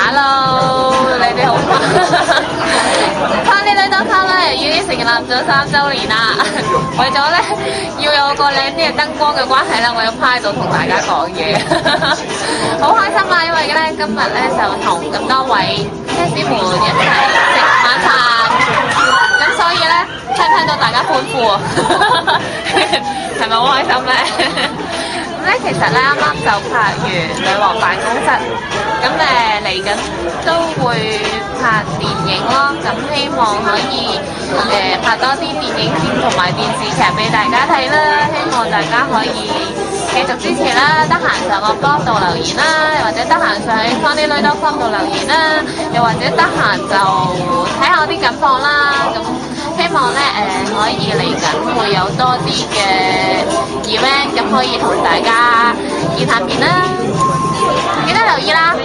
Hello，你哋好嗎？Funny 女多餐咧已經成立咗3週年啦，為咗咧要有個靚啲嘅燈光嘅關係咧，我要趴喺度同大家講嘢，好開心啊！因為咧今日咧就同咁多位車子們一齊食晚飯，咁所以咧聽唔聽到大家歡呼啊？係咪好開心咧？咁咧其實咧啱啱就拍完女王辦公室，咁嚟緊都會拍電影咯，咁希望可以拍多啲電影片同埋電視劇俾大家睇啦，希望大家可以繼續支持啦，得閒上我 blog 度留言啦，又或者得閒上喺 funnyloy.com 度留言啦，又或者得閒就睇下我啲近況啦，咁希望咧可以嚟緊會有多啲嘅 event，咁可以同大家見下面啦，記得留意啦。